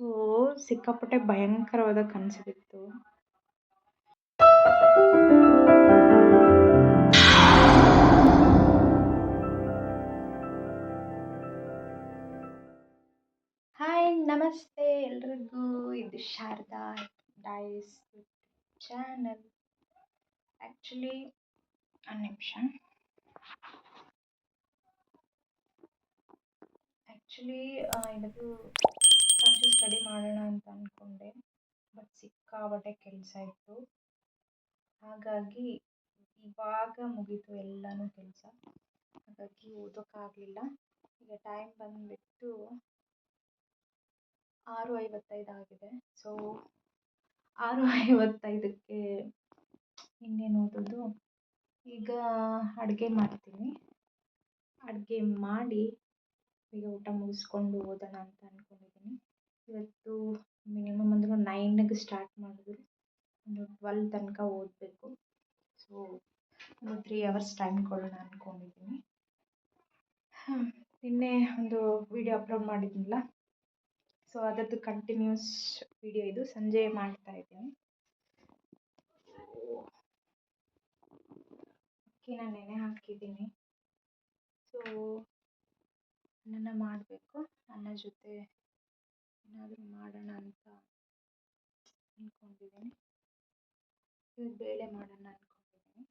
So ಸಿಕ್ಕಾಪಟ್ಟೆ ಭಯಂಕರವಾದ ಕನಸು ಬಿತ್ತು. ಹಾಯ್, ನಮಸ್ತೆ ಎಲ್ರಿಗೂ. ಇದು ಶಾರದಾ ಡೈಸ್ ಚಾನಲ್. ಆ್ಯಕ್ಚುಲಿ ಒಂದು ನಿಮಿಷ. ಇವತ್ತು ಸಂಜೆ ಸ್ಟಡಿ ಮಾಡೋಣ ಅಂತ ಅಂದ್ಕೊಂಡೆ, ಬಟ್ ಸಿಕ್ಕಾಪಟ್ಟೆ ಕೆಲಸ ಇತ್ತು. ಹಾಗಾಗಿ ಇವಾಗ ಮುಗೀತು ಎಲ್ಲನೂ ಕೆಲಸ. ಹಾಗಾಗಿ ಓದೋಕ್ಕಾಗಲಿಲ್ಲ. ಈಗ ಟೈಮ್ ಬಂದುಬಿಟ್ಟು 6:55 ಆಗಿದೆ. ಸೊ 6:55ಕ್ಕೆ ಇನ್ನೇನು ಓದೋದು. ಈಗ ಅಡುಗೆ ಮಾಡ್ತೀನಿ. ಅಡುಗೆ ಮಾಡಿ ಈಗ ಊಟ ಮುಗಿಸ್ಕೊಂಡು ಓದೋಣ ಅಂತ ಅಂದ್ಕೊಂಡಿದ್ದೀನಿ. ಇವತ್ತು ಮಿನಿಮಮ್ ಅಂದರೂ 9ಗೆ ಸ್ಟಾರ್ಟ್ ಮಾಡಿದ್ರು, ಒಂದು 12 ತನಕ ಓದಬೇಕು. ಸೊ ಒಂದು 3 ಅವರ್ಸ್ ಟೈಮ್ ಕೊಡೋಣ ಅಂದ್ಕೊಂಡಿದ್ದೀನಿ. ನಿನ್ನೆ ಒಂದು ವಿಡಿಯೋ ಅಪ್ಲೋಡ್ ಮಾಡಿದ್ನಲ್ಲ, ಸೊ ಅದರದ್ದು ಕಂಟಿನ್ಯೂಸ್ ವಿಡಿಯೋ ಇದು. ಸಂಜೆ ಮಾಡ್ತಾ ಇದ್ದೀನಿ. ಅಕ್ಕಿನ ನೆನೆ ಹಾಕಿದ್ದೀನಿ. ಸೊ ಅನ್ನನ ಮಾಡಬೇಕು. ಅನ್ನ ಜೊತೆ ಏನಾದರೂ ಮಾಡೋಣ ಅಂತ ಅಂದ್ಕೊಂಡಿದ್ದೀನಿ. ಇವತ್ತು ಬೇಳೆ ಮಾಡೋಣ ಅಂದ್ಕೊಂಡಿದ್ದೀನಿ.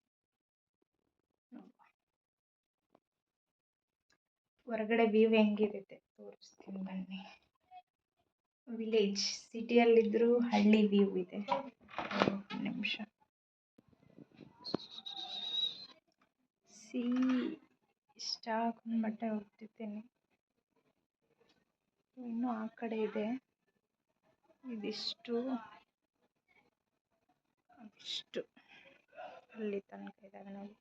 ಹೊರಗಡೆ ವ್ಯೂ ಹೆಂಗಿರುತ್ತೆ ತೋರಿಸ್ತೀನಿ ಬನ್ನಿ. ವಿಲೇಜ್, ಸಿಟಿಯಲ್ಲಿದ್ದರೂ ಹಳ್ಳಿ ವ್ಯೂ ಇದೆ. ಒಂದು ನಿಮಿಷ. ಇಷ್ಟ ಹಾಕೊಂಡು ಬಟ್ಟೆ ಹೋಗ್ತಿದ್ದೀನಿ. ಇನ್ನೂ ಆ ಕಡೆ ಇದೆ. ಇದಿಷ್ಟು ಅದಿಷ್ಟು ಅಲ್ಲಿ ತನಕ ಇದ್ದಾವೆ ನೋಡಿ.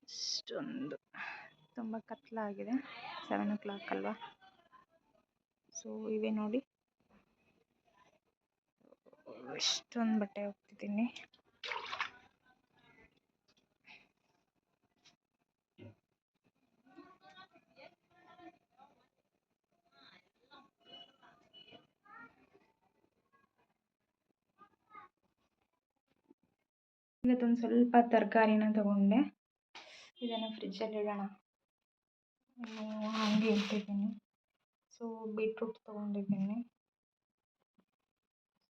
ಇಷ್ಟೊಂದು ತುಂಬ ಕತ್ಲಾಗಿದೆ. 7 o'clock ಅಲ್ವಾ. ಸೊ ಇವೆ ನೋಡಿ, ಇಷ್ಟೊಂದು ಬಟ್ಟೆ ಹೋಗ್ತಿದ್ದೀನಿ. ಇವತ್ತೊಂದು ಸ್ವಲ್ಪ ತರಕಾರಿನ ತಗೊಂಡೆ. ಇದನ್ನು ಫ್ರಿಜ್ಜಲ್ಲಿ ಇಡೋಣ ಹಾಗೆ ಇಟ್ಟಿದ್ದೀನಿ. ಸೊ ಬೀಟ್ರೂಟ್ ತೊಗೊಂಡಿದ್ದೀನಿ.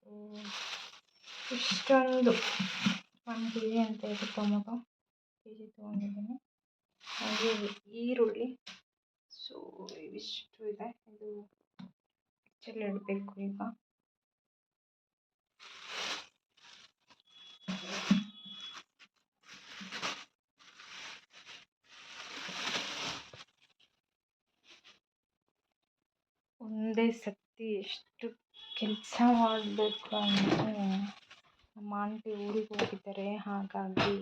ಸೊ ಇಷ್ಟೊಂದು 1 kg ಅಂತ ಇದೆ ಟೊಮೊಟೊ, kg ತೊಗೊಂಡಿದ್ದೀನಿ. ಹಾಗೆ ಈರುಳ್ಳಿ. ಸೊ ಇವಿಷ್ಟು ಇದೆ. ಇದು ಫ್ರಿಜ್ಜಲ್ಲಿ ಇಡಬೇಕು ಈಗ. ಒಂದೇ ಸತಿ ಎಷ್ಟು ಕೆಲಸ ಮಾಡಬೇಕು ಅಂದರೆ, ನಮ್ಮ ಆಂಟಿ ಊರಿಗೆ ಹೋಗಿದ್ದಾರೆ. ಹಾಗಾಗಿ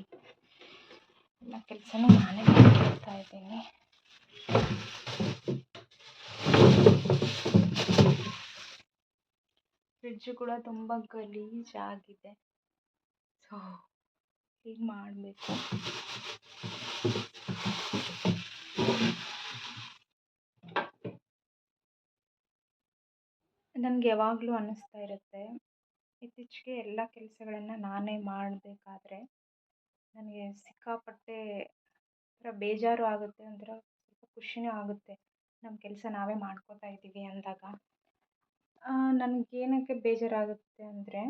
ಎಲ್ಲ ಕೆಲಸನೂ ನಾನೇ ಮಾಡ್ತಾ ಇದ್ದೀನಿ. ಫ್ರಿಡ್ಜು ಕೂಡ ತುಂಬ ಗಲೀಜಾಗಿದೆ. ಸೊ ಕ್ಲೀನ್ ಮಾಡಬೇಕು. ನನಗೆ ಯಾವಾಗಲೂ ಅನ್ನಿಸ್ತಾ ಇರುತ್ತೆ, ಇತ್ತೀಚೆಗೆ ಎಲ್ಲ ಕೆಲಸಗಳನ್ನು ನಾನೇ ಮಾಡಬೇಕಾದ್ರೆ ನನಗೆ ಸಿಕ್ಕಾಪಟ್ಟೆ ಒಂಥರ ಬೇಜಾರು ಆಗುತ್ತೆ, ಒಂಥರ ಸ್ವಲ್ಪ ಖುಷಿನೂ ಆಗುತ್ತೆ. ನಮ್ಮ ಕೆಲಸ ನಾವೇ ಮಾಡ್ಕೋತಾ ಇದ್ದೀವಿ ಅಂದಾಗ. ನನಗೇನಕ್ಕೆ ಬೇಜಾರಾಗುತ್ತೆ ಅಂದರೆ,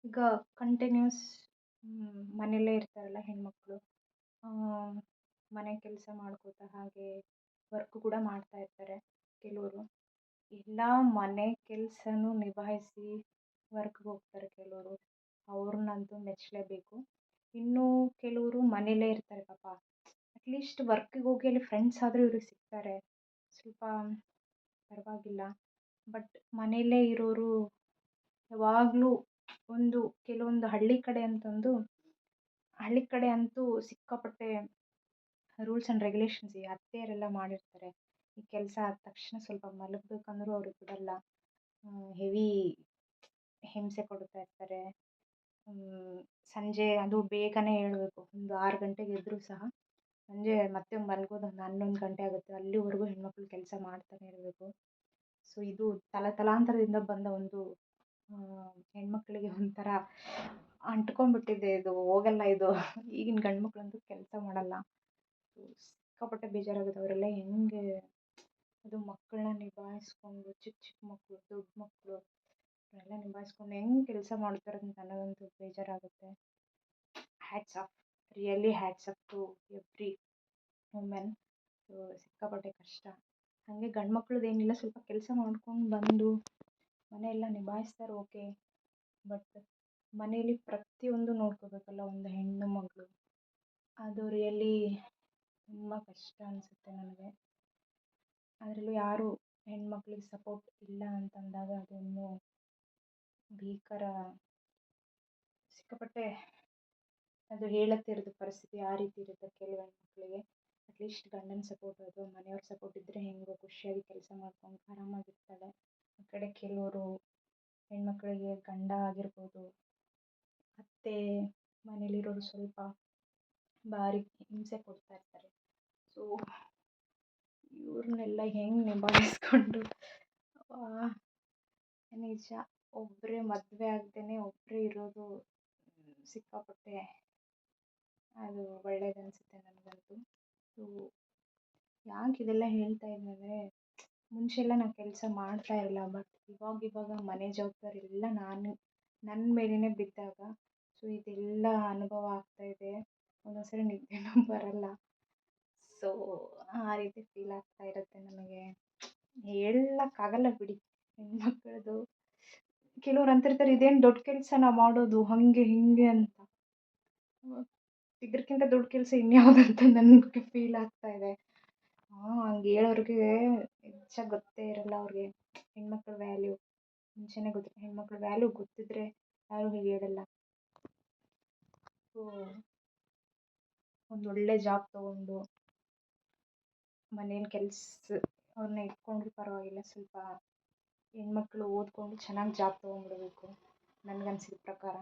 ಈಗ ಕಂಟಿನ್ಯೂಸ್ ಮನೆಯಲ್ಲೇ ಇರ್ತಾರಲ್ಲ ಹೆಣ್ಮಕ್ಳು, ಮನೆ ಕೆಲಸ ಮಾಡ್ಕೋತಾ ಹಾಗೆ ವರ್ಕ್ ಕೂಡ ಮಾಡ್ತಾ ಇರ್ತಾರೆ ಕೆಲವರು. ಎಲ್ಲ ಮನೆ ಕೆಲಸನೂ ನಿಭಾಯಿಸಿ ವರ್ಕ್ಗೆ ಹೋಗ್ತಾರೆ ಕೆಲವರು. ಅವ್ರನ್ನಂತೂ ಮೆಚ್ಚಲೇಬೇಕು. ಇನ್ನು ಕೆಲವರು ಮನೇಲೇ ಇರ್ತಾರೆ ಪಾಪ. ಅಟ್ಲೀಸ್ಟ್ ವರ್ಕಿಗೆ ಹೋಗಿ ಅಲ್ಲಿ ಫ್ರೆಂಡ್ಸ್ ಆದರೂ ಇವ್ರಿಗೆ ಸಿಗ್ತಾರೆ, ಸ್ವಲ್ಪ ಪರವಾಗಿಲ್ಲ. ಬಟ್ ಮನೆಯಲ್ಲೇ ಇರೋರು ಯಾವಾಗಲೂ ಕೆಲವೊಂದು ಹಳ್ಳಿ ಕಡೆ ಅಂತೂ ಸಿಕ್ಕಾಪಟ್ಟೆ ರೂಲ್ಸ್ ಆ್ಯಂಡ್ ರೆಗ್ಯುಲೇಷನ್ಸ್ ಈ ಅತ್ತೆಯರೆಲ್ಲ ಮಾಡಿರ್ತಾರೆ. ಈ ಕೆಲಸ ಆದ ತಕ್ಷಣ ಸ್ವಲ್ಪ ಮಲಗಬೇಕಂದ್ರೂ ಅವ್ರಿಗೆ ಬಿಡಲ್ಲ. ಹೆವಿ ಹಿಂಸೆ ಕೊಡ್ತಾ ಇರ್ತಾರೆ. ಸಂಜೆ ಅದು ಬೇಗನೆ ಏಳಬೇಕು. ಒಂದು 6 ಗಂಟೆಗೆ ಎದ್ದರೂ ಸಹ ಸಂಜೆ ಮತ್ತೆ ಮಲಗೋದು ಒಂದು 11 ಗಂಟೆ ಆಗುತ್ತೆ. ಅಲ್ಲಿವರೆಗೂ ಹೆಣ್ಮಕ್ಳು ಕೆಲಸ ಮಾಡ್ತಾನೆ ಇರಬೇಕು. ಸೊ ಇದು ತಲಾಂತರದಿಂದ ಬಂದ ಒಂದು ಹೆಣ್ಮಕ್ಳಿಗೆ ಒಂಥರ ಅಂಟ್ಕೊಂಡ್ಬಿಟ್ಟಿದೆ, ಇದು ಹೋಗಲ್ಲ ಇದು. ಈಗಿನ ಗಂಡು ಮಕ್ಳಂತೂ ಕೆಲಸ ಮಾಡಲ್ಲ. ಸಿಕ್ಕಾಪಟ್ಟೆ ಬೇಜಾರಾಗುತ್ತೆ. ಅವರೆಲ್ಲ ಹೆಂಗೆ ಅದು ಮಕ್ಕಳನ್ನ ನಿಭಾಯಿಸ್ಕೊಂಡು, ಚಿಕ್ಕ ಚಿಕ್ಕ ಮಕ್ಕಳು, ದೊಡ್ಡ ಮಕ್ಕಳು ಅವರೆಲ್ಲ ನಿಭಾಯಿಸ್ಕೊಂಡು ಹೆಂಗೆ ಕೆಲಸ ಮಾಡ್ತಾರೆ ಅಂತ ನನಗಂತೂ ಬೇಜಾರಾಗುತ್ತೆ. Hats off, really hats off to every women. So ಸಿಕ್ಕಾಪಟ್ಟೆ ಕಷ್ಟ. ಹಾಗೆ ಗಂಡು ಮಕ್ಳದ್ದೇನಿಲ್ಲ, ಸ್ವಲ್ಪ ಕೆಲಸ ಮಾಡ್ಕೊಂಡು ಬಂದು ಮನೆಯೆಲ್ಲ ನಿಭಾಯಿಸ್ತಾರೆ, ಓಕೆ. ಬಟ್ ಮನೆಯಲ್ಲಿ ಪ್ರತಿಯೊಂದು ನೋಡ್ಕೋಬೇಕಲ್ಲ ಒಂದು ಹೆಣ್ಣು ಮಗಳು, ಅದು ರಿಯಲಿ ತುಂಬ ಕಷ್ಟ ಅನಿಸುತ್ತೆ ನನಗೆ. ಅದರಲ್ಲೂ ಯಾರು ಹೆಣ್ಮಕ್ಳಿಗೆ ಸಪೋರ್ಟ್ ಇಲ್ಲ ಅಂತಂದಾಗ ಅದೊಂದು ಭೀಕರ, ಸಿಕ್ಕಾಪಟ್ಟೆ ಅದು ಹೇಳತ್ತಿರೋದು ಪರಿಸ್ಥಿತಿ ಆ ರೀತಿ ಇರುತ್ತೆ ಕೆಲವು ಹೆಣ್ಮಕ್ಳಿಗೆ. ಅಟ್ಲೀಸ್ಟ್ ಗಂಡನ ಸಪೋರ್ಟ್ ಅಥವಾ ಮನೆಯವ್ರ ಸಪೋರ್ಟ್ ಇದ್ದರೆ ಹೆಂಗೋ ಖುಷಿಯಾಗಿ ಕೆಲಸ ಮಾಡ್ಕೊಂಡು ಆರಾಮಾಗಿರ್ತಾಳೆ. ಆ ಕಡೆ ಕೆಲವರು ಹೆಣ್ಮಕ್ಳಿಗೆ ಗಂಡ ಆಗಿರ್ಬೋದು, ಅತ್ತೆ, ಮನೇಲಿರೋರು ಸ್ವಲ್ಪ ಭಾರಿ ಹಿಂಸೆ ಕೊಡ್ತಾ ಇರ್ತಾರೆ. ಸೊ ಇವ್ರನ್ನೆಲ್ಲ ಹೆಂಗೆ ನಿಭಾಯಿಸ್ಕೊಂಡು, ನಿಜ ಒಬ್ಬರೇ ಮದುವೆ ಆಗದೇನೆ ಒಬ್ಬರೇ ಇರೋದು ಸಿಕ್ಕಾಪಟ್ಟೆ ಅದು ಒಳ್ಳೇದನ್ಸುತ್ತೆ ನನಗಂತೂ. ಸೊ ಯಾಕೆ ಇದೆಲ್ಲ ಹೇಳ್ತಾ ಇದ್ದಂದರೆ, ಮುಂಚೆಲ್ಲ ನಾನು ಕೆಲಸ ಮಾಡ್ತಾ ಇರಲಿಲ್ಲ, ಬಟ್ ಇವಾಗ ಮನೆ ಜವಾಬ್ದಾರಿ ಎಲ್ಲ ನನ್ನ ಮೇಲೇ ಬಿದ್ದಾಗ ಸೊ ಇದೆಲ್ಲ ಅನುಭವ ಆಗ್ತಾಯಿದೆ. ಒಂದೊಂದ್ಸರಿ ನಿದ್ದೆನೂ ಬರಲ್ಲ. ಸೊ ಆ ರೀತಿ ಫೀಲ್ ಆಗ್ತಾ ಇರುತ್ತೆ ನನಗೆ. ಹೇಳಕ್ಕಾಗಲ್ಲ ಬಿಡಿ ಹೆಣ್ಮಕ್ಳದು. ಕೆಲವ್ರು ಅಂತಿರ್ತಾರೆ, ಇದೇನು ದೊಡ್ಡ ಕೆಲಸನ ಮಾಡೋದು ಹಾಗೆ ಹೀಗೆ ಅಂತ. ಇದಕ್ಕಿಂತ ದೊಡ್ಡ ಕೆಲಸ ಇನ್ಯಾವುದಂತ ನನಗೆ ಫೀಲ್ ಆಗ್ತಾ ಇದೆ. ಹಂಗೆ ಹೇಳೋರಿಗೆ ಹೆಚ್ಚಾಗಿ ಗೊತ್ತೇ ಇರಲ್ಲ. ಅವ್ರಿಗೆ ಹೆಣ್ಮಕ್ಳ ವ್ಯಾಲ್ಯೂ ಮುಂಚೆನೇ ಗೊತ್ತಿಲ್ಲ. ಹೆಣ್ಮಕ್ಳ ವ್ಯಾಲ್ಯೂ ಗೊತ್ತಿದ್ರೆ ಯಾರೂ ಹೀಗೆ ಹೇಳಲ್ಲ. ಸೊ ಒಂದೊಳ್ಳೆ ಜಾಬ್ ತೊಗೊಂಡು ಮನೇಲಿ ಅವ್ರನ್ನ ಇಟ್ಕೊಂಡ್ರೂ ಪರವಾಗಿಲ್ಲ, ಸ್ವಲ್ಪ ಹೆಣ್ಮಕ್ಳು ಓದ್ಕೊಂಡು ಚೆನ್ನಾಗಿ ಜಾಬ್ ತೊಗೊಂಡ್ಬಿಡ್ಬೇಕು. ನನಗನ್ಸಿದ ಪ್ರಕಾರ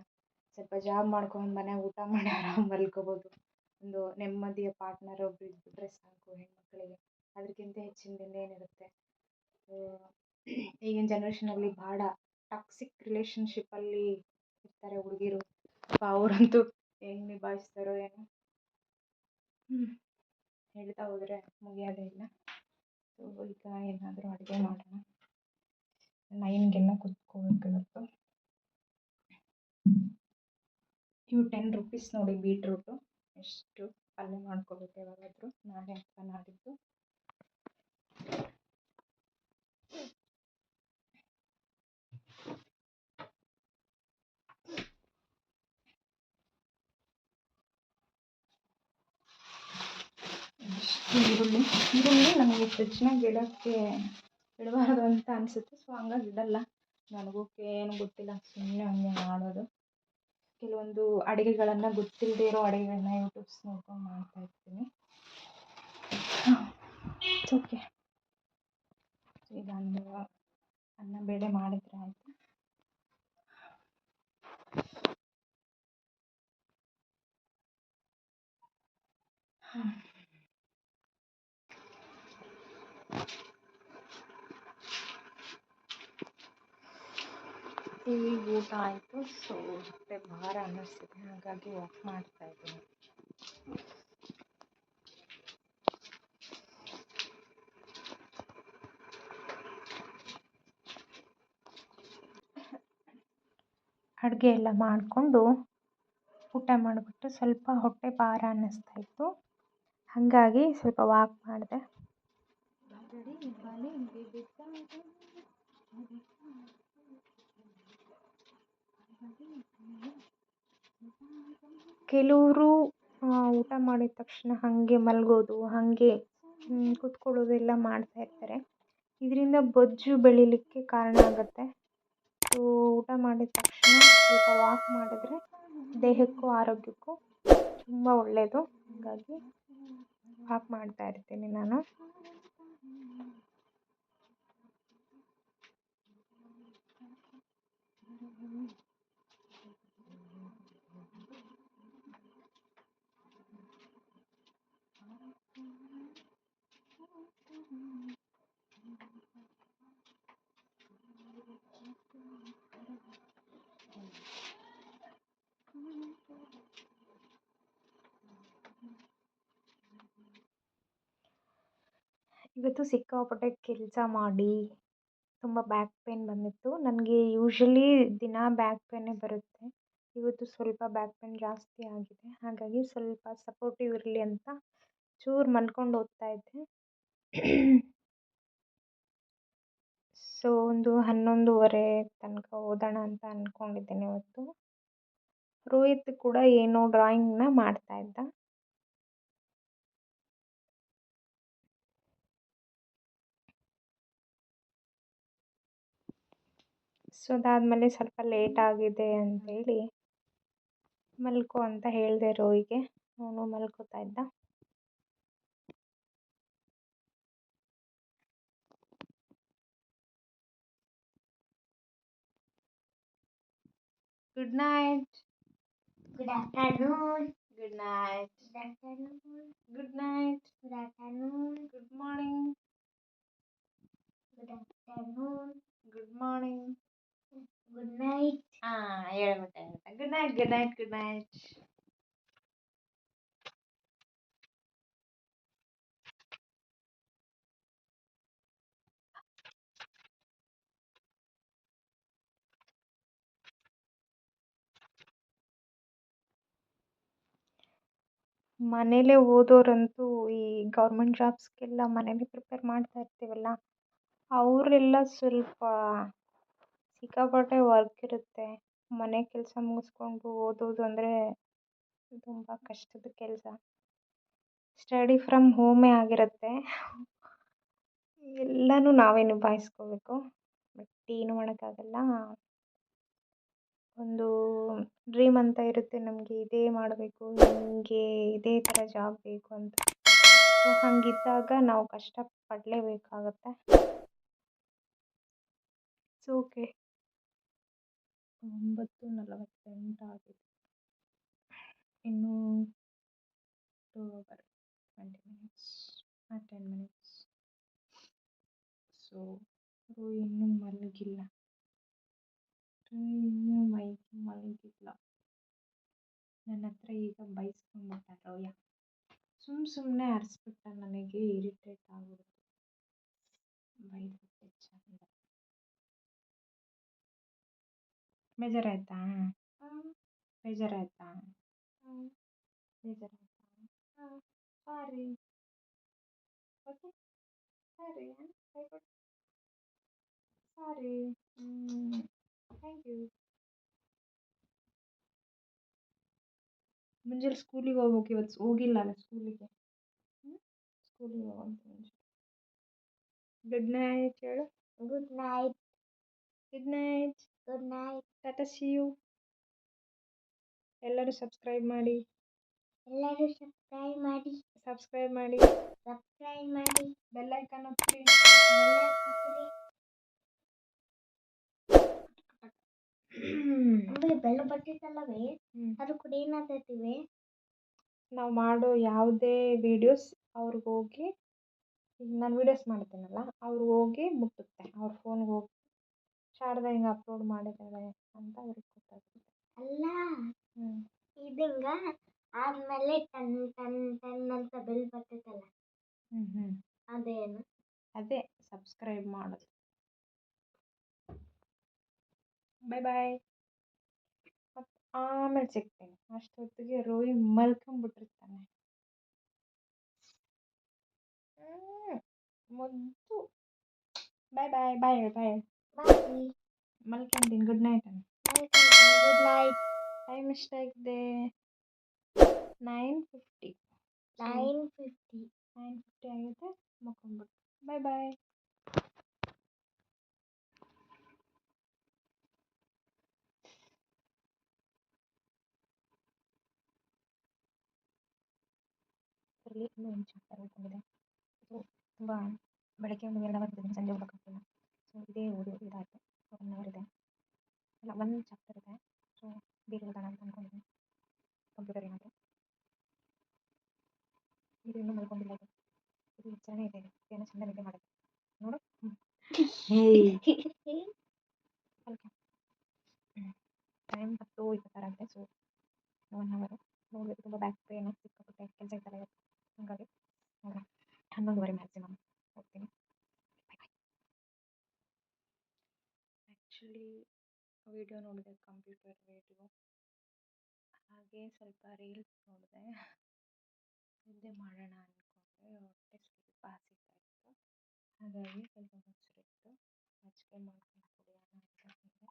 ಸ್ವಲ್ಪ ಜಾಬ್ ಮಾಡ್ಕೊಂಡು ಮನೆಯಾಗ ಊಟ ಮಾಡಿ ಆರಾಮ್ ಮಲ್ಕೋಬೋದು. ಒಂದು ನೆಮ್ಮದಿಯ ಪಾರ್ಟ್ನರ್ ಒಬ್ಬರು ಇದ್ಬಿಟ್ರೆ ಸಾಕು ಹೆಣ್ಮಕ್ಳಿಗೆ. ಅದಕ್ಕಿಂತ ಹೆಚ್ಚಿನದು ಏನಿರುತ್ತೆ. ಈಗಿನ ಜನ್ರೇಷನಲ್ಲಿ ಭಾಳ ಟಾಕ್ಸಿಕ್ ರಿಲೇಷನ್ಶಿಪ್ಪಲ್ಲಿ ಇರ್ತಾರೆ ಹುಡುಗಿರು. ಅವರಂತೂ ಹೆಂಗೆ ನಿಭಾಯಿಸ್ತಾರೋ ಏನೋ. ಹೇಳ್ತಾ ಹೋದರೆ ಮುಗಿಯೋದೇ ಇಲ್ಲ. ಸೊ ಈಗ ಏನಾದರೂ ಅಡುಗೆ ಮಾಡೋಣ. 9ಗೆಲ್ಲ ಕುತ್ಕೋಬೇಕು ಇವತ್ತು. ಇವು 10 ರೂಪೀಸ್ ನೋಡಿ ಬೀಟ್ರೂಟು. ಎಷ್ಟು ಪಲ್ಯ ಮಾಡ್ಕೋಬೇಕು ಯಾವಾಗಾದರೂ, ನಾಳೆ ಅಥವಾ ನಾಡಿದ್ದು. ಈರುಳ್ಳಿ ನಮಗೆ ಫ್ರಿಜ್ನಾಗ ಇಡಬಾರ್ದು ಅಂತ ಅನಿಸುತ್ತೆ. ಸೊ ಹಂಗಾಗಿ ಇಡಲ್ಲ. ನನಗೂ ಏನು ಗೊತ್ತಿಲ್ಲ, ಸುಮ್ಮನೆ ಹಂಗೆ ಮಾಡೋದು. ಕೆಲವೊಂದು ಅಡುಗೆಗಳನ್ನು ಗೊತ್ತಿಲ್ಲದೆ ಇರೋ ಅಡುಗೆಗಳನ್ನ ಯೂಟ್ಯೂಬ್ಸ್ ನೋಡ್ಕೊಂಡು ಮಾಡ್ತಾಯಿರ್ತೀನಿ. ಓಕೆ, ಈಗ ಅನ್ನ ಬೇಳೆ ಮಾಡಿದರೆ ಆಯಿತು. ಈಗ ಊಟ ಆಯಿತು. ಸೊ ಹೊಟ್ಟೆ ಭಾರ ಅನ್ನಿಸ್ತಿದೆ, ಹಾಗಾಗಿ ವಾಕ್ ಮಾಡ್ತಾಯಿದ್ದೀನಿ. ಅಡುಗೆ ಎಲ್ಲ ಮಾಡಿಕೊಂಡು ಊಟ ಮಾಡಿಬಿಟ್ಟು ಸ್ವಲ್ಪ ಹೊಟ್ಟೆ ಭಾರ ಅನ್ನಿಸ್ತಾಯಿತ್ತು, ಹಾಗಾಗಿ ಸ್ವಲ್ಪ ವಾಕ್ ಮಾಡಿದೆ. ಕೆಲವರು ಊಟ ಮಾಡಿದ ತಕ್ಷಣ ಹಾಗೆ ಮಲಗೋದು, ಹಾಗೆ ಕೂತ್ಕೊಳ್ಳೋದೆಲ್ಲ ಮಾಡ್ತಾಯಿರ್ತಾರೆ. ಇದರಿಂದ ಬೊಜ್ಜು ಬೆಳೀಲಿಕ್ಕೆ ಕಾರಣ ಆಗುತ್ತೆ. ಸೊ ಊಟ ಮಾಡಿದ ತಕ್ಷಣ ಸ್ವಲ್ಪ ವಾಕ್ ಮಾಡಿದ್ರೆ ದೇಹಕ್ಕೂ ಆರೋಗ್ಯಕ್ಕೂ ತುಂಬ ಒಳ್ಳೆಯದು. ಹಾಗಾಗಿ ವಾಕ್ ಮಾಡ್ತಾ ಇರ್ತೀನಿ ನಾನು. ಇವತ್ತು ಸಿಕ್ಕಾಪಟ್ಟೆ ಕೆಲಸ ಮಾಡಿ ತುಂಬ ಬ್ಯಾಕ್ ಪೇನ್ ಬಂದಿತ್ತು. ನನಗೆ ಯೂಶ್ವಲಿ ದಿನಾ ಬ್ಯಾಕ್ ಪೇನೇ ಬರುತ್ತೆ. ಇವತ್ತು ಸ್ವಲ್ಪ ಬ್ಯಾಕ್ ಪೇನ್ ಜಾಸ್ತಿ ಆಗಿದೆ. ಹಾಗಾಗಿ ಸ್ವಲ್ಪ ಸಪೋರ್ಟಿವ್ ಇರಲಿ ಅಂತ ಚೂರು ಮಲ್ಕೊಂಡು ಓದ್ತಾ ಇದ್ದೆ. ಸೊ ಒಂದು 11:30 ತನಕ ಓದೋಣ ಅಂತ ಅಂದ್ಕೊಂಡಿದ್ದೇನೆ ಇವತ್ತು. ರೋಹಿತ್ ಕೂಡ ಏನೋ ಡ್ರಾಯಿಂಗ್ನ ಮಾಡ್ತಾ ಇದ್ದ. ಸೊ ಅದಾದಮೇಲೆ ಸ್ವಲ್ಪ ಲೇಟ್ ಆಗಿದೆ ಅಂತೇಳಿ ಮಲ್ಕೋ ಅಂತ ಹೇಳಿದೆ ರೋಹಿಗೆ. ಅವನು ಮಲ್ಕೋತಾ ಇದ್ದ. Good night. Good afternoon. Good night. Good afternoon. Good night. Good afternoon. Good morning. Good afternoon. Good morning. Good night. ಹೇಳ್ಬಿಟ್ಟೆ. Good night. Good night. Good night. ಮನೇಲೇ ಓದೋರಂತೂ ಈ ಗೌರ್ಮೆಂಟ್ ಜಾಬ್ಸ್ಗೆಲ್ಲ ಮನೇಲಿ ಪ್ರಿಪೇರ್ ಮಾಡ್ತಾ ಇರ್ತೀವಲ್ಲ, ಅವರೆಲ್ಲ ಸ್ವಲ್ಪ ಸಿಕ್ಕಾಪಟ್ಟೆ ವರ್ಕ್ ಇರುತ್ತೆ. ಮನೆ ಕೆಲಸ ಮುಗಿಸ್ಕೊಂಡು ಓದೋದು ಅಂದರೆ ತುಂಬ ಕಷ್ಟದ ಕೆಲಸ. ಸ್ಟಡಿ ಫ್ರಮ್ ಹೋಮೇ ಆಗಿರುತ್ತೆ. ಎಲ್ಲನೂ ನಾವೇ ನಿಭಾಯಿಸ್ಕೋಬೇಕು. ಬಟ್ ಏನು ಮಾಡೋಕ್ಕಾಗಲ್ಲ. ಒಂದು ಡ್ರೀಮ್ ಅಂತ ಇರುತ್ತೆ ನಮಗೆ, ಇದೇ ಮಾಡಬೇಕು, ಹಿಂಗೆ ಇದೇ ಥರ ಜಾಬ್ ಬೇಕು ಅಂತ. ಸೊ ಹಾಗಿದ್ದಾಗ ನಾವು ಕಷ್ಟಪಡಲೇಬೇಕಾಗತ್ತೆ. It's okay. 9:48 ಆಗಿದೆ. ಇನ್ನೂ 2 hour 20 minutes 10 minutes. ಸೊ ಇನ್ನೂ ಮಲಗಿಲ್ಲ. ನನ್ನ ಹತ್ರ ಈಗ ಬೈಸ್ಕೊಂಡ್ಬಿಟ್ಟ ರೋಯ. ಸುಮ್ಮನೆ ಅರ್ಸ್ಬಿಟ್ಟ. ನನಗೆ ಇರಿಟೇಟ್ ಆಗ್ಬಿಡ್ತು. ಬೈದ್ಬಿಟ್ಟೆ ಚಂದ. ಬೇಜಾರಾಯ್ತಾ? ಬೇಜಾರಾಯ್ತಾ? ಬೇಜಾರಾಯ್ತಾ? Sorry. Okay sorry. Sorry. Thank you. ಮುಂಜಾನೆ ಸ್ಕೂಲಿಗೆ ಹೋಗ್ಬೇಕು. ಇವತ್ತು ಹೋಗಿಲ್ಲಲ್ಲ ಸ್ಕೂಲಿಗೆ. ಸ್ಕೂಲಿಗೆ ಹೋಗೋಂತ ಮುಂಚೆ. ಗುಡ್ ನೈಟ್ ಹೇಳು. Good night. Good night. Good night. Tata see you. ಎಲ್ಲರೂ ಸಬ್ಸ್ಕ್ರೈಬ್ ಮಾಡಿ. ಎಲ್ಲರೂ ಸಬ್ಸ್ಕ್ರೈಬ್ ಮಾಡಿ. ಸಬ್ಸ್ಕ್ರೈಬ್ ಮಾಡಿ. ಸಬ್ಸ್ಕ್ರೈಬ್ ಮಾಡಿ. ಬೆಲ್ ಐಕಾನ್ ಒತ್ತಿ. ಬೆಲ್ ಒತ್ತಿರಿ. ನಮಗೆ ಬೆಲ್ಲ ಬಟ್ಟಿತ್ತಲ್ಲವೇ, ಅದು ಕೂಡ ಏನಾಗ್ತೈತಿವೆ, ನಾವು ಮಾಡೋ ಯಾವುದೇ ವೀಡಿಯೋಸ್ ಅವ್ರಿಗೆ ಹೋಗಿ, ಈಗ ನಾನು ವೀಡಿಯೋಸ್ ಮಾಡ್ತೀನಲ್ಲ, ಅವ್ರಿಗೆ ಹೋಗಿ ಮುಟ್ಟುತ್ತೆ. ಅವ್ರ ಫೋನ್ಗೆ ಹೋಗಿ ಶಾರದಾ ಹಿಂಗೆ ಅಪ್ಲೋಡ್ ಮಾಡಿದ್ದಾಳೆ ಅಂತ ಅವ್ರಿಗೆ ಗೊತ್ತಾಗುತ್ತೆ. ಅಲ್ಲ ಇದಿಂಗ ಆದ್ಮೇಲೆ ಟನ್ ಟನ್ ಟನ್ ಅಂತ ಬೆಲ್ ಬರ್ತೈತಲ್ಲ, ಅದೇನು? ಅದೇ ಸಬ್ಸ್ಕ್ರೈಬ್ ಮಾಡೋದು. ಬಾಯ್ ಬಾಯ್. ಮತ್ತು ಆಮೇಲೆ ಸಿಗ್ತೀನಿ. ಅಷ್ಟೊತ್ತಿಗೆ ರೋಯಿ ಮಲ್ಕೊಂಬಿಟ್ಟಿರ್ತಾನೆ. ಮುದ್ದು. Bye bye. Bye bye. Bye. ಮಲ್ಕೊಂತೀನಿ. Good night. Good night. Time ಎಷ್ಟಾಗಿದೆ? 9:50. 9:50 ಆಗಿದೆ. ಮಲ್ಕೊಂಬಿಟ್ಟು. ಬಾಯ್ ಬಾಯ್. ಅದರಲ್ಲಿ ಇನ್ನೂ ಒಂದು ಚಾಪ್ಟರ್ ಉಳ್ಕೊಂಡಿದೆ. ಸೊ ತುಂಬ ಬೆಳಗ್ಗೆ ಒಂದು 2 ಅವರ್ ಇದ್ದೀನಿ, ಸಂಜೆ ಓದೋಕ್ಕಾಗ್ತಿಲ್ಲ. ಸೊ ಇದೇ ಓದೋದು ಇದಾಯಿತು. 1 ಅವರ್ ಇದೆ. ಅಲ್ಲ, 1 ಚಾಪ್ಟರ್ ಇದೆ. ಸೊ ಬೇಗ ಓದೋಣ ಅಂತ ಅಂದ್ಕೊಂಡಿದ್ದೀನಿ. ಕಂಪ್ಯೂಟರ್ ಏನಾದರೂ ಇದು ಇನ್ನೂ ಮಲ್ಕೊಂಡಿಲ್ಲ. ಇದು ವಿಚಾರಣೆ ಇದೆ. ಏನೋ ಚಂದ ನಿದ್ದೆ ಮಾಡುತ್ತೆ ನೋಡು. ಓಕೆ. ಟೈಮ್ 10:26 ಆಗಿದೆ. ಸೊ 1 ಅವರ್ ನೋಡಬೇಕು. ತುಂಬ ಬ್ಯಾಕ್ ಪೇನು, ಸಿಕ್ಕಾಪಟ್ಟೆ ಕೆಲಸ ಇರ್ತಲ್ಲ ಇವತ್ತು. ಹಾಗಾಗಿ ನೋಡೋಣ. 11:30 ಮ್ಯಾಕ್ಸಿಮಮ್ ಓದ್ತೀನಿ. ಆ್ಯಕ್ಚುಲಿ ವಿಡಿಯೋ ನೋಡಿದೆ, ಕಂಪ್ಯೂಟರ್ ವಿಡಿಯೋ, ಹಾಗೆ ಸ್ವಲ್ಪ ರೀಲ್ಸ್ ನೋಡಿದೆ. ನಿದ್ದೆ ಮಾಡೋಣ ಅಂದ್ಕೊಂಡೆ, ಹೊಟ್ಟೆ ಸ್ವಲ್ಪ ಹಸಿತಾ ಇತ್ತು, ಹಾಗಾಗಿ ಸ್ವಲ್ಪ ಮೊಸರಿತ್ತು ಮಜ್ಜಿಗೆ ಮಾಡ್ಕೊಂಡು ಕುಡಿಯೋಣ ಅಂದ್ಕೊಂಡಿದ್ದೆ.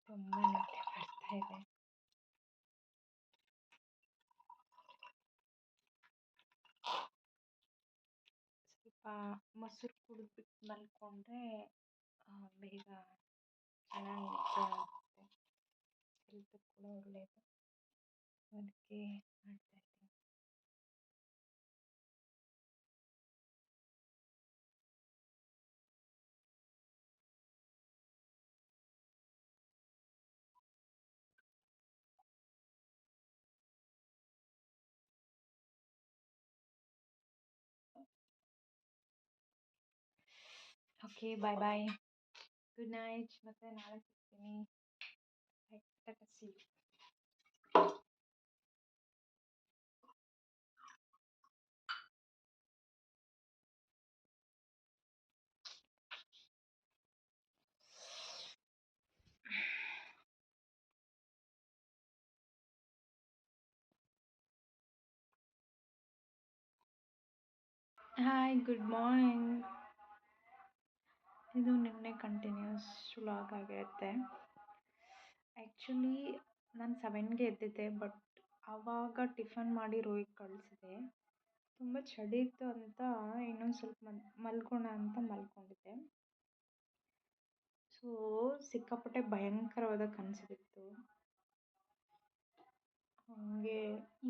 ತುಂಬ ನಿದ್ದೆ ಬರ್ತಾ ಇದೆ. ಸ್ವಲ್ಪ ಮೊಸರು ಕುಡಿದ್ಬಿಟ್ಟು ಮಲ್ಕೊಂಡ್ರೆ ಬೇಗ ಚೆನ್ನಾಗಿ ನಿದ್ದೆ ಆಗುತ್ತೆ, ಹೆಲ್ತ್ ಕೂಡ ಒಳ್ಳೆಯದು, ಅದಕ್ಕೆ ಮಾಡ್ತಾಯಿದ್ದೀನಿ. Okay, bye, good night. ಮತ್ತೆ ನಾಳೆ ಸಿಗ್ತೀನಿ. See you. Hi, good morning. ಇದು ನಿನ್ನೆ ಕಂಟಿನ್ಯೂಸ್ ವ್ಲಾಗ್ ಆಗಿರುತ್ತೆ. ಆ್ಯಕ್ಚುಲಿ ನಾನು 7ಗೆ ಎದ್ದಿದ್ದೆ, ಬಟ್ ಆವಾಗ ಟಿಫನ್ ಮಾಡಿ ರೋಹಿಗೆ ಕಳಿಸಿದೆ. ತುಂಬ ಚಳಿ ಇತ್ತು ಅಂತ ಇನ್ನೊಂದು ಸ್ವಲ್ಪ ಮಲ್ಕೋಣ ಅಂತ ಮಲ್ಕೊಂಡಿದ್ದೆ. ಸೊ ಸಿಕ್ಕಾಪಟ್ಟೆ ಭಯಂಕರವಾದ ಕನಸು ಬಿತ್ತು. ಹಾಗೆ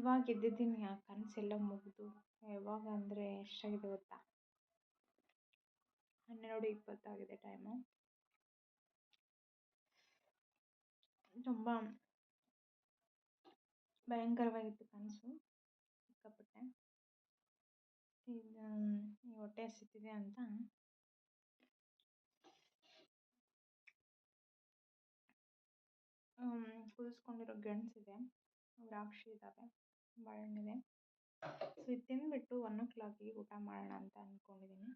ಇವಾಗ ಎದ್ದಿದ್ದೀನಿ, ಆ ಕನಸೆಲ್ಲ ಮುಗಿದು. ಯಾವಾಗ ಅಂದರೆ ಎಷ್ಟಾಗಿದೆ ಗೊತ್ತಾ? 12:20 ಆಗಿದೆ ಟೈಮು. ತುಂಬ ಭಯಂಕರವಾಗಿತ್ತು ಕನಸು, ಸಿಕ್ಕಾಪಟ್ಟೆ. ಈಗ ಹೊಟ್ಟೆ ಹಸಿತಿದೆ ಅಂತ ಕುದಿಸ್ಕೊಂಡಿರೋ ಗೆಣಸಿದೆ, ದ್ರಾಕ್ಷಿ ಇದ್ದಾವೆ, ಬಾಳೆಹಣ್ಣಿದೆ. ಸೊ ಇದು ತಿಂದುಬಿಟ್ಟು 1 o'clockಗೆ ಊಟ ಮಾಡೋಣ ಅಂತ ಅಂದ್ಕೊಂಡಿದ್ದೀನಿ.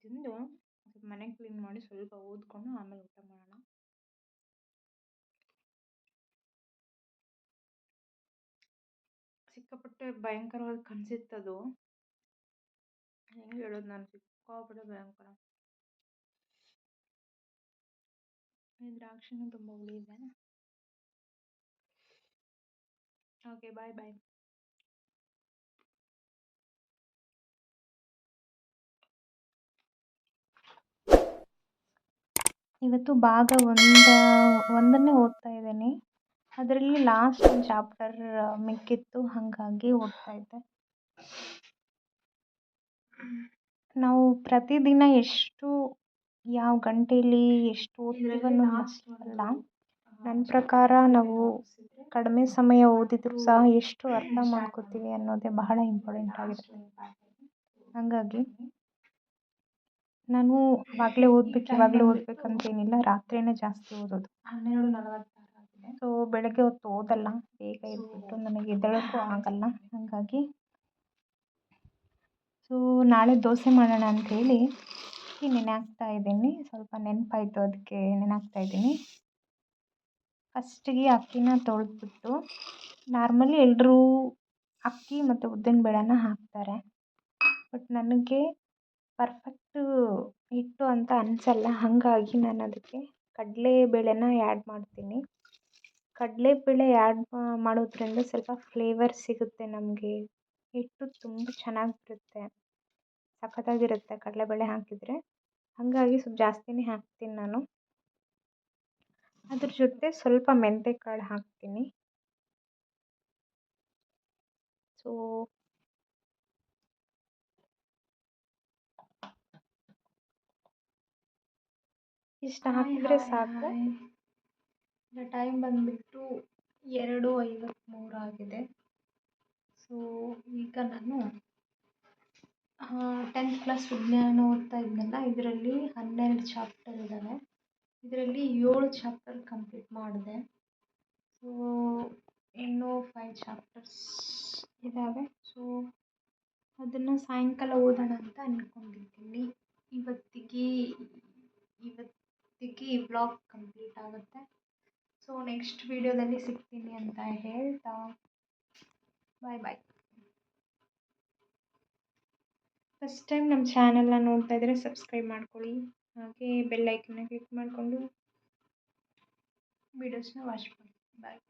ತಿಂದು ಸ್ವಲ್ಪ ಮನೆ ಕ್ಲೀನ್ ಮಾಡಿ ಸ್ವಲ್ಪ ಓದ್ಕೊಂಡು ಆಮೇಲೆ ಊಟ ಮಾಡೋಣ. ಸಿಕ್ಕಾಪಟ್ಟೆ ಭಯಂಕರವಾದ ಕನಸಿತ್ತದು. ಹೆಂಗೆ ಹೇಳೋದು, ನಾನು ಸಿಕ್ಕಾಪಟ್ಟೆ ಭಯಂಕರ. ಈ ದ್ರಾಕ್ಷಿನೂ ತುಂಬ ಹುಳಿ ಇದೆ. ಓಕೆ, ಬಾಯ್. ಇವತ್ತು ಭಾಗ 1 ಓದ್ತಾ ಇದ್ದೀನಿ. ಅದರಲ್ಲಿ ಲಾಸ್ಟ್ ಒಂದು ಚಾಪ್ಟರ್ ಮಿಕ್ಕಿತ್ತು, ಹಾಗಾಗಿ ಓದ್ತಾ ಇದ್ದೆ. ನಾವು ಪ್ರತಿದಿನ ಯಾವ ಗಂಟೆಯಲ್ಲಿ ಎಷ್ಟು ಓದ್ತೀವಿ ಅನ್ನೋದು ಅಲ್ಲ. ನನ್ನ ಪ್ರಕಾರ ನಾವು ಕಡಿಮೆ ಸಮಯ ಓದಿದರೂ ಸಹ ಎಷ್ಟು ಅರ್ಥ ಮಾಡ್ಕೋತೀವಿ ಅನ್ನೋದೇ ಬಹಳ ಇಂಪಾರ್ಟೆಂಟ್ ಆಗಿರುತ್ತೆ. ಹಾಗಾಗಿ ನಾನು ಇವಾಗಲೇ ಓದಬೇಕಂತೇನಿಲ್ಲ, ರಾತ್ರಿಯೇ ಜಾಸ್ತಿ ಓದೋದು. 12:46 ಆಗಿದೆ. ಸೊ ಬೆಳಗ್ಗೆ ಹೊತ್ತು ಓದಲ್ಲ, ಬೇಗ ಎದ್ಬಿಟ್ಟು ನನಗೆ ಎದ್ದೇಳೋಕ್ಕೂ ಆಗಲ್ಲ. ಹಾಗಾಗಿ ಸೊ ನಾಳೆ ದೋಸೆ ಮಾಡೋಣ ಅಂಥೇಳಿ ಅಕ್ಕಿ ನೆನೆ ಹಾಕ್ತಾ ಇದ್ದೀನಿ. ಸ್ವಲ್ಪ ನೆನಪಾಯಿತು, ಅದಕ್ಕೆ ನೆನೆ ಹಾಕ್ತಾ ಇದ್ದೀನಿ. ಫಸ್ಟಿಗೆ ಅಕ್ಕಿನ ತೊಳೆದ್ಬಿಟ್ಟು, ನಾರ್ಮಲಿ ಎಲ್ಲರೂ ಅಕ್ಕಿ ಮತ್ತು ಉದ್ದಿನಬೇಳೆನ ಹಾಕ್ತಾರೆ, ಬಟ್ ನನಗೆ ಪರ್ಫೆಕ್ಟು ಹಿಟ್ಟು ಅಂತ ಅನಿಸಲ್ಲ. ಹಾಗಾಗಿ ನಾನು ಅದಕ್ಕೆ ಕಡಲೆಬೇಳೆನ ಆ್ಯಡ್ ಮಾಡ್ತೀನಿ. ಕಡಲೆಬೇಳೆ ಆ್ಯಡ್ ಮಾಡೋದ್ರಿಂದ ಸ್ವಲ್ಪ ಫ್ಲೇವರ್ ಸಿಗುತ್ತೆ ನಮಗೆ, ಹಿಟ್ಟು ತುಂಬ ಚೆನ್ನಾಗಿ ಬರುತ್ತೆ, ಸಖತ್ತಾಗಿರುತ್ತೆ ಕಡಲೆಬೇಳೆ ಹಾಕಿದರೆ. ಹಾಗಾಗಿ ಸ್ವಲ್ಪ ಜಾಸ್ತಿನೇ ಹಾಕ್ತೀನಿ ನಾನು. ಅದ್ರ ಜೊತೆ ಸ್ವಲ್ಪ ಮೆಂತ್ಯಕಾಳು ಹಾಕ್ತೀನಿ. ಸೊ ಇಷ್ಟು ಹಾಕಿದರೆ ಸಾಕು. ಟೈಮ್ ಬಂದುಬಿಟ್ಟು 2:53 ಆಗಿದೆ. ಸೊ ಈಗ ನಾನು 10th ಕ್ಲಾಸ್ ವಿಜ್ಞಾನ ಓದ್ತಾ ಇದ್ನಲ್ಲ, ಇದರಲ್ಲಿ 12 ಚಾಪ್ಟರ್ ಇದ್ದಾವೆ. ಇದರಲ್ಲಿ 7 ಚಾಪ್ಟರ್ ಕಂಪ್ಲೀಟ್ ಮಾಡಿದೆ. ಸೊ ಇನ್ನೂ 5 ಚಾಪ್ಟರ್ಸ್ ಇದ್ದಾವೆ. ಸೊ ಅದನ್ನು ಸಾಯಂಕಾಲ ಓದೋಣ ಅಂತ ಅಂದ್ಕೊಂಡಿದ್ದೀನಿ. ಇವತ್ತಿಗೆ ಇವತ್ತಿಗೆ ಈ ವ್ಲಾಗ್ ಕಂಪ್ಲೀಟ್ ಆಗುತ್ತೆ. ಸೊ ನೆಕ್ಸ್ಟ್ ವೀಡಿಯೋದಲ್ಲಿ ಸಿಗ್ತೀನಿ ಅಂತ ಹೇಳ್ತಾ ಬಾಯ್ ಬಾಯ್. ಫಸ್ಟ್ ಟೈಮ್ ನಮ್ಮ ಚಾನಲ್ನ ನೋಡ್ತಾ ಇದ್ದರೆ ಸಬ್ಸ್ಕ್ರೈಬ್ ಮಾಡ್ಕೊಳ್ಳಿ, ಹಾಗೆ ಬೆಲ್ ಐಕನ್ನ ಕ್ಲಿಕ್ ಮಾಡಿಕೊಂಡು ವೀಡಿಯೋಸ್ನ ವಾಚ್ ಮಾಡಿ. ಬಾಯ್.